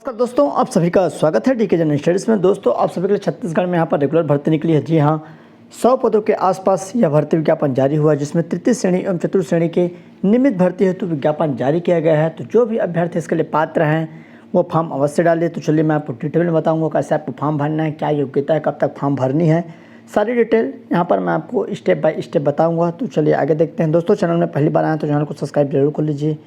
नमस्कार दोस्तों, आप सभी का स्वागत है डीके जनरल स्टडीज़ में। दोस्तों, आप सभी के लिए छत्तीसगढ़ में यहाँ पर रेगुलर भर्ती निकली है। जी हाँ, 100 पदों के आसपास यह भर्ती विज्ञापन जारी हुआ है, जिसमें तृतीय श्रेणी एवं चतुर्थ श्रेणी के नियमित भर्ती हेतु विज्ञापन जारी किया गया है। तो जो भी अभ्यर्थी इसके लिए पात्र हैं वो फॉर्म अवश्य डालें। तो चलिए मैं आपको डिटेल में बताऊँगा कैसे आपको फॉर्म भरना है, क्या योग्यता है, कब तक फॉर्म भरनी है, सारी डिटेल यहाँ पर मैं आपको स्टेप बाय स्टेप बताऊँगा। तो चलिए आगे देखते हैं। दोस्तों, चैनल में पहली बार आए तो चैनल को सब्सक्राइब जरूर कर लीजिए,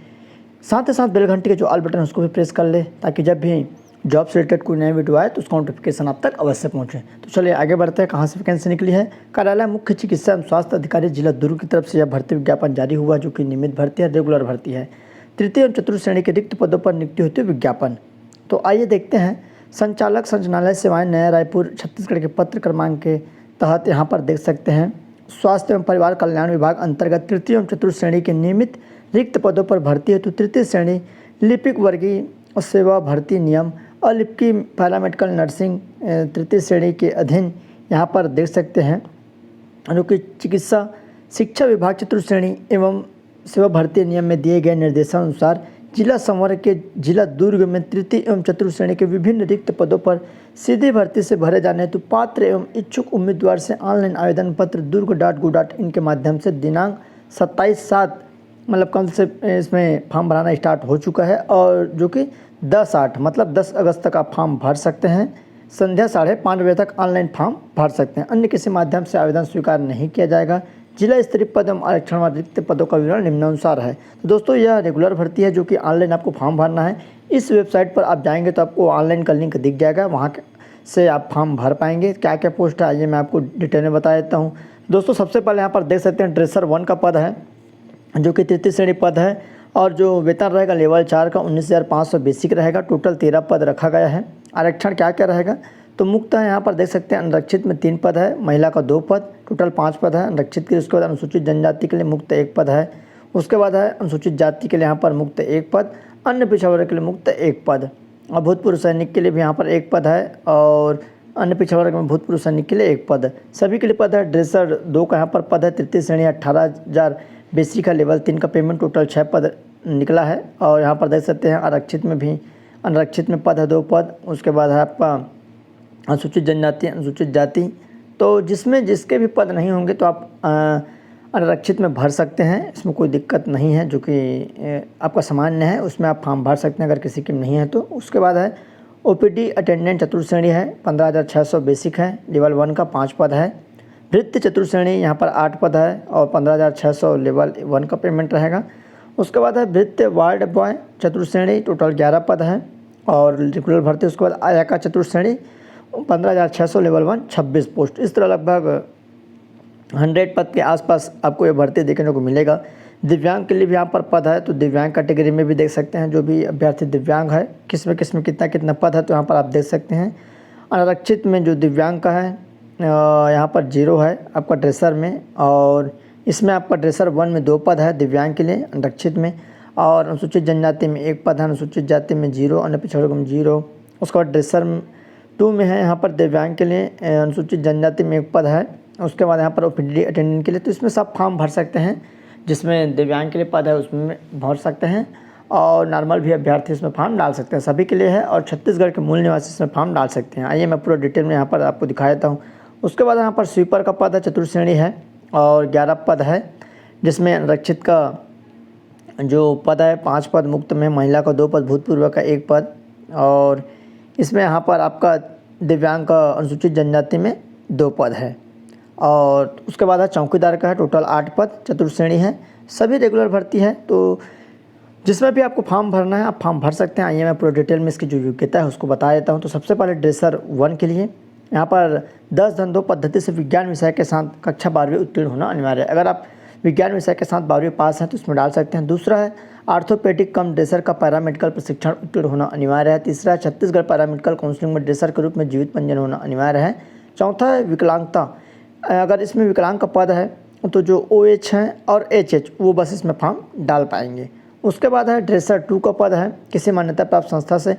साथ ही साथ बेल घंटी के जो ऑल बटन है उसको भी प्रेस कर ले, ताकि जब भी जॉब से रिलेटेड कोई नई वीडियो आए तो उसका नोटिफिकेशन आप तक अवश्य पहुंचे। तो चलिए आगे बढ़ते हैं। कहाँ से वैकेंसी निकली है? कार्यालय मुख्य चिकित्सा एवं स्वास्थ्य अधिकारी जिला दुर्ग की तरफ से यह भर्ती विज्ञापन जारी हुआ, जो कि नियमित भर्ती है, रेगुलर भर्ती है। तृतीय एवं चतुर्थ श्रेणी के रिक्त पदों पर नियुक्ति होती है विज्ञापन। तो आइए देखते हैं। संचालक संचालनालय सेवाएं नया रायपुर छत्तीसगढ़ के पत्र क्रमांक के तहत यहाँ पर देख सकते हैं, स्वास्थ्य एवं परिवार कल्याण विभाग अंतर्गत तृतीय एवं चतुर्थ श्रेणी के नियमित रिक्त पदों पर भर्ती हेतु तृतीय श्रेणी लिपिक वर्गीय सेवा भर्ती नियम अलिपिकी पैरामेडिकल नर्सिंग तृतीय श्रेणी के अधीन यहाँ पर देख सकते हैं, जो कि चिकित्सा शिक्षा विभाग चतुर्थ श्रेणी एवं सेवा भर्ती नियम में दिए गए निर्देशानुसार जिला संवर्ग के जिला दुर्ग में तृतीय एवं चतुर्थ श्रेणी के विभिन्न रिक्त पदों पर सीधी भर्ती से भरे जाने हेतु पात्र एवं इच्छुक उम्मीदवार से ऑनलाइन आवेदन पत्र durg.go.in के माध्यम से दिनांक 27/7 मतलब कल से इसमें फॉर्म भराना स्टार्ट हो चुका है, और जो कि 10/8 मतलब 10 अगस्त तक आप फॉर्म भर सकते हैं। संध्या 5:30 बजे तक ऑनलाइन फॉर्म भर सकते हैं। अन्य किसी माध्यम से आवेदन स्वीकार नहीं किया जाएगा। जिला स्तरीय पद एवं आरक्षण वाले रिक्त पदों का विवरण निम्नानुसार है। तो दोस्तों, यह रेगुलर भर्ती है, जो कि ऑनलाइन आपको फॉर्म भरना है। इस वेबसाइट पर आप जाएंगे तो आपको ऑनलाइन का लिंक दिख जाएगा, वहाँ से आप फॉर्म भर पाएंगे। क्या क्या पोस्ट है आइए मैं आपको डिटेल में बता देता हूँ। दोस्तों, सबसे पहले यहाँ पर देख सकते हैं ड्रेसर 1 का पद है, जो कि तृतीय श्रेणी पद है, और जो वेतन रहेगा लेवल 4 का 19,500 बेसिक रहेगा। टोटल 13 पद रखा गया है। आरक्षण क्या क्या रहेगा? तो मुक्त है, यहाँ पर देख सकते हैं अनरक्षित में 3 पद है, महिला का 2 पद, टोटल 5 पद है अनरक्षित के। उसके बाद अनुसूचित जनजाति के लिए मुक्त 1 पद है। उसके बाद है अनुसूचित जाति के लिए यहाँ पर मुक्त 1 पद, अन्य पिछड़ा वर्ग के लिए मुक्त 1 पद, और भूतपूर्व सैनिक के लिए भी यहाँ पर 1 पद है, और अन्य पिछड़ा वर्ग में भूतपूर्व सैनिक के लिए 1 पद, सभी के लिए पद है। ड्रेसर 2 का यहाँ पर पद है, तृतीय श्रेणी 18,000 बेसिक का, लेवल 3 का पेमेंट, टोटल 6 पद निकला है। और यहाँ पर देख सकते हैं आरक्षित में भी अनरक्षित में पद है 2 पद। उसके बाद है आपका अनुसूचित जनजाति अनुसूचित जाति, तो जिसमें जिसके भी पद नहीं होंगे तो आप अनरक्षित में भर सकते हैं, इसमें कोई दिक्कत नहीं है, जो कि आपका सामान्य है, उसमें आप फॉर्म भर सकते हैं अगर किसी के नहीं है तो। उसके बाद है ओपीडी अटेंडेंट चतुर्थ श्रेणी है, 15,600 बेसिक है, लेवल 1 का 5 पद है। भृत्य चतुर्थ श्रेणी यहाँ पर 8 पद है और 15,600 लेवल 1 का पेमेंट रहेगा। उसके बाद है भृत्य वार्ड बॉय चतुर्थ श्रेणी, टोटल 11 पद है और रेगुलर भर्ती। उसके बाद आया का चतुर्थ श्रेणी 15,600 लेवल 1 26 पोस्ट। इस तरह लगभग 100 पद के आसपास आपको ये भर्ती देखने को मिलेगा। दिव्यांग के लिए भी यहाँ पर पद है, तो दिव्यांग कैटेगरी में भी देख सकते हैं जो भी अभ्यर्थी दिव्यांग है किस में कितना कितना पद है, तो यहाँ पर आप देख सकते हैं। अनारक्षित में जो दिव्यांग का है यहाँ पर 0 है आपका ड्रेसर में, और इसमें आपका ड्रेसर 1 में 2 पद है दिव्यांग के लिए अनरक्षित में, और अनुसूचित जनजाति में 1 पद है, अनुसूचित जाति में 0, अन्य पिछड़ा वर्ग में 0। उसके बाद ड्रेसर 2 में है यहाँ पर दिव्यांग के लिए, अनुसूचित जनजाति में 1 पद है। उसके बाद यहाँ पर ओपीडी अटेंडेंट के लिए, तो इसमें सब फॉर्म भर सकते हैं, जिसमें दिव्यांग के लिए पद है उसमें भर सकते हैं, और नॉर्मल भी अभ्यर्थी इसमें फॉर्म डाल सकते हैं, सभी के लिए है, और छत्तीसगढ़ के मूल निवासी इसमें फॉर्म डाल सकते हैं। आइए मैं पूरा डिटेल में यहाँ पर आपको दिखा देता हूँ। उसके बाद यहाँ पर स्वीपर का पद है, चतुर्थ श्रेणी है और 11 पद है, जिसमें अनरक्षित का जो पद है 5 पद मुक्त में, महिला का 2 पद, भूतपूर्व का 1 पद, और इसमें यहाँ पर आपका दिव्यांग का अनुसूचित जनजाति में 2 पद है। और उसके बाद है चौकीदार का है, टोटल 8 पद, चतुर्थ श्रेणी है, सभी रेगुलर भर्ती है। तो जिसमें भी आपको फॉर्म भरना है आप फॉर्म भर सकते हैं। आइए मैं पूरा डिटेल में इसकी जो योग्यता है उसको बता देता हूँ। तो सबसे पहले ड्रेसर 1 के लिए यहाँ पर 10 धंधों पद्धति से विज्ञान विषय के साथ कक्षा 12वीं उत्तीर्ण होना अनिवार्य है। अगर आप विज्ञान विषय के साथ 12वीं पास हैं तो इसमें डाल सकते हैं। दूसरा है आर्थोपेडिक कम ड्रेसर का पैरामेडिकल प्रशिक्षण उत्तीर्ण होना अनिवार्य है। तीसरा है छत्तीसगढ़ पैरामेडिकल काउंसिलिंग में ड्रेसर के रूप में जीवित पंजीयन होना अनिवार्य है। चौथा है विकलांगता, अगर इसमें विकलांग का पद है तो जो OH है और HH वो बस इसमें फॉर्म डाल पाएंगे। उसके बाद है ड्रेसर 2 का पद है, किसी मान्यता प्राप्त संस्था से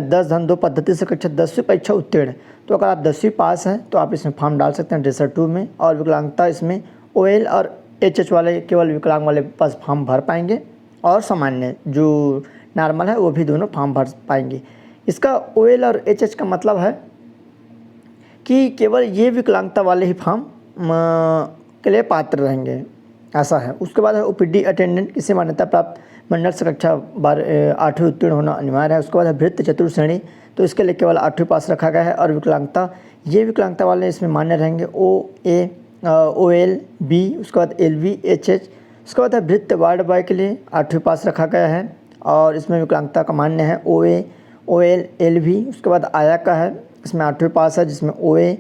10 धंधों पद्धति से कक्षा 10वीं परीक्षा उत्तीर्ण, तो अगर आप 10वीं पास हैं तो आप इसमें फॉर्म डाल सकते हैं ड्रेसर 2 में। और विकलांगता इसमें OL और HH वाले केवल विकलांग वाले बस फॉर्म भर पाएंगे, और सामान्य जो नॉर्मल है वो भी दोनों फॉर्म भर पाएंगे। इसका OL और HH का मतलब है कि केवल ये विकलांगता वाले ही फॉर्म के लिए पात्र रहेंगे, ऐसा है। उसके बाद है OPD अटेंडेंट, किसी मान्यता प्राप्त मंडल से कक्षा 8वीं उत्तीर्ण होना अनिवार्य है। उसके बाद है भृत्य चतुर्थ श्रेणी, तो इसके लिए केवल 8वीं पास रखा गया है। और विकलांगता, ये विकलांगता वाले इसमें मान्य रहेंगे OA OL B, उसके बाद LV HH। उसके बाद है भृत्य वार्ड बॉय के लिए 8वीं पास रखा गया है और इसमें विकलांगता का मान्य है OA OL LV। उसके बाद आया का है, इसमें 8वीं पास है जिसमें OA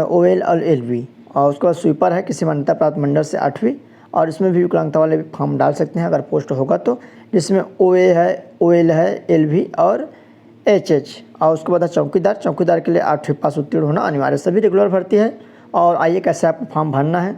OL और LV। और उसके बाद स्वीपर है, किसी मान्यता प्राप्त मंडल से 8वीं, और इसमें भी विकलांगता वाले फॉर्म डाल सकते हैं अगर पोस्ट होगा तो, जिसमें OA है OL है LV और HH। और उसके बाद है चौकीदार, चौकीदार के लिए 8वीं पास उत्तीर्ण होना अनिवार्य। सभी रेगुलर भर्ती है। और आइए कैसे आपको फॉर्म भरना है,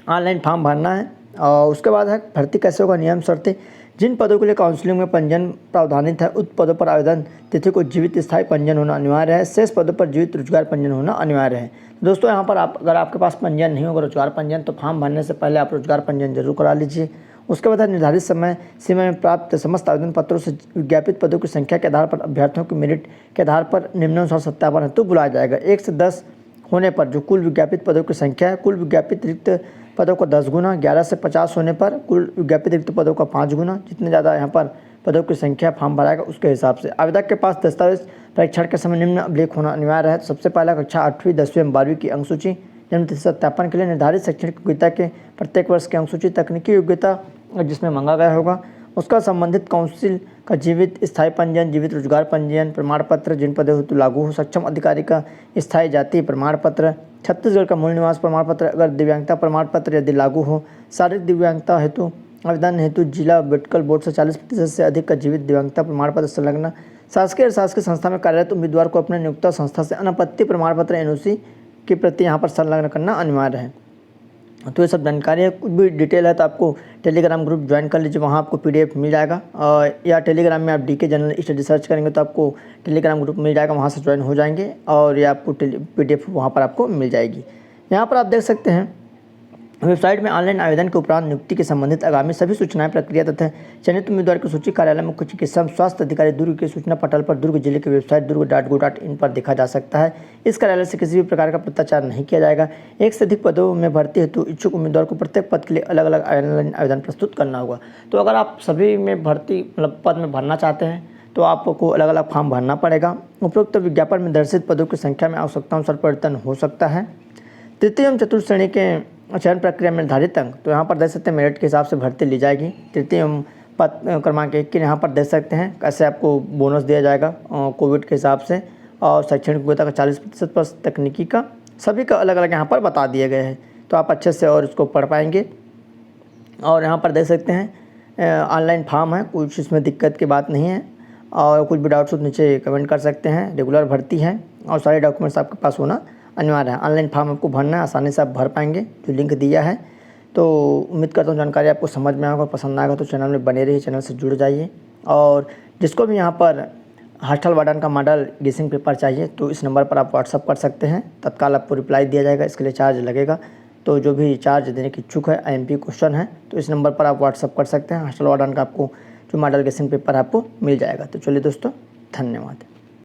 ऑनलाइन फॉर्म भरना है। और उसके बाद है भर्ती कैसे होगा, नियम शर्तें। जिन पदों के लिए काउंसलिंग में पंजीयन प्रावधानित है उस पदों पर आवेदन तिथि को जीवित स्थायी पंजीयन होना अनिवार्य है। शेष पदों पर जीवित रोजगार पंजीयन होना अनिवार्य है। दोस्तों यहाँ पर अगर आपके पास पंजीयन नहीं होगा रोजगार पंजीयन, तो फॉर्म भरने से पहले आप रोजगार पंजीयन जरूर करा लीजिए। उसके बाद निर्धारित समय सीमा में प्राप्त समस्त आवेदन पत्रों से विज्ञापित पदों की संख्या के आधार पर अभ्यर्थियों की मेरिट के आधार पर निम्नानुसार सत्यापन हेतु बुलाया जाएगा। 1 से 10 होने पर जो कुल विज्ञापित पदों की संख्या है, कुल विज्ञापित रिक्त पदों को 10 गुना, 11 से 50 होने पर कुल विज्ञापित रिक्त पदों का 5 गुना। जितने ज़्यादा यहाँ पर पदों की संख्या फॉर्म भराएगा उसके हिसाब से। आवेदक के पास दस्तावेज परीक्षण के समय निम्न अभिलेख होना अनिवार्य है। तो सबसे पहला कक्षा 8वीं 10वीं एवं 12वीं की अंकसूची, जन्मतिथि सत्यापन के लिए निर्धारित शैक्षणिक योग्यता के प्रत्येक वर्ष की अंकसूची, तकनीकी योग्यता जिसमें मांगा गया होगा, उसका संबंधित काउंसिल का जीवित स्थायी पंजीयन, जीवित रोजगार पंजीयन, प्रमाण पत्र जिन पदों हेतु लागू हो, सक्षम अधिकारी का स्थायी जाति प्रमाण पत्र, छत्तीसगढ़ का मूल निवास प्रमाण पत्र अगर दिव्यांगता प्रमाण पत्र यदि लागू हो, शारीरिक दिव्यांगता हेतु आवेदन हेतु जिला मेडिकल बोर्ड से 40% से अधिक का जीवित दिव्यांगता प्रमाण पत्र संलग्न, शासकीय और शासकीय संस्था में कार्यरत उम्मीदवार को अपने नियोक्ता संस्था से अनापत्ति प्रमाण पत्र NOC की प्रति यहाँ पर संलग्न करना अनिवार्य है। तो ये सब जानकारी है। कुछ भी डिटेल है तो आपको टेलीग्राम ग्रुप ज्वाइन कर लीजिए, वहाँ आपको PDF मिल जाएगा। या टेलीग्राम में आप DK जनरल स्टडी सर्च करेंगे तो आपको टेलीग्राम ग्रुप मिल जाएगा, वहाँ से ज्वाइन हो जाएंगे और ये आपको PDF वहाँ पर आपको मिल जाएगी। यहाँ पर आप देख सकते हैं वेबसाइट में ऑनलाइन आवेदन के उपरांत नियुक्ति के संबंधित आगामी सभी सूचनाएं, प्रक्रिया तथा चयनित उम्मीदवार की सूची कार्यालय मुख्य चिकित्सा स्वास्थ्य अधिकारी दुर्ग के सूचना पटल पर दुर्ग जिले की वेबसाइट durg.go.in पर देखा जा सकता है। इस कार्यालय से किसी भी प्रकार का पत्राचार नहीं किया जाएगा। एक से अधिक पदों में भर्ती हेतु इच्छुक उम्मीदवार को प्रत्येक पद के लिए अलग अलग ऑनलाइन आवेदन प्रस्तुत करना होगा। तो अगर आप सभी में भर्ती पद में भरना चाहते हैं तो आपको अलग अलग फॉर्म भरना पड़ेगा। उपरोक्त विज्ञापन में दर्शित पदों की संख्या में आवश्यकतानुसार परिवर्तन हो सकता है। तृतीय एवं चतुर्थ श्रेणी के चयन प्रक्रिया में निर्धारित अंक, तो यहाँ पर देख सकते हैं मेरिट के हिसाब से भर्ती ली जाएगी। तृतीय एवं पद क्रमांक 1 के यहाँ पर देख सकते हैं कैसे आपको बोनस दिया जाएगा कोविड के हिसाब से, और शैक्षणिक योग्यता का 40% पर तकनीकी का, सभी का अलग अलग यहाँ पर बता दिए गए हैं। तो आप अच्छे से और इसको पढ़ पाएंगे। और यहाँ पर देख सकते हैं ऑनलाइन फॉर्म है, कुछ इसमें दिक्कत की बात नहीं है। और कुछ भी डाउट्स हो तो नीचे कमेंट कर सकते हैं। रेगुलर भर्ती है और सारे डॉक्यूमेंट्स आपके पास होना अनिवार्य है। ऑनलाइन फॉर्म आपको भरना है, आसानी से आप भर पाएंगे, जो लिंक दिया है। तो उम्मीद करता हूँ जानकारी आपको समझ में आएगा, पसंद आएगा तो चैनल में बने रहिए, चैनल से जुड़ जाइए। और जिसको भी यहाँ पर हॉस्टल वार्डन का मॉडल गेसिंग पेपर चाहिए तो इस नंबर पर आप व्हाट्सअप कर सकते हैं, तत्काल आपको रिप्लाई दिया जाएगा। इसके लिए चार्ज लगेगा, तो जो भी चार्ज देने की इच्छुक है, IMP क्वेश्चन है, तो इस नंबर पर आप व्हाट्सअप कर सकते हैं। हॉस्टल वार्डन का आपको जो मॉडल गेसिंग पेपर आपको मिल जाएगा। तो चलिए दोस्तों, धन्यवाद।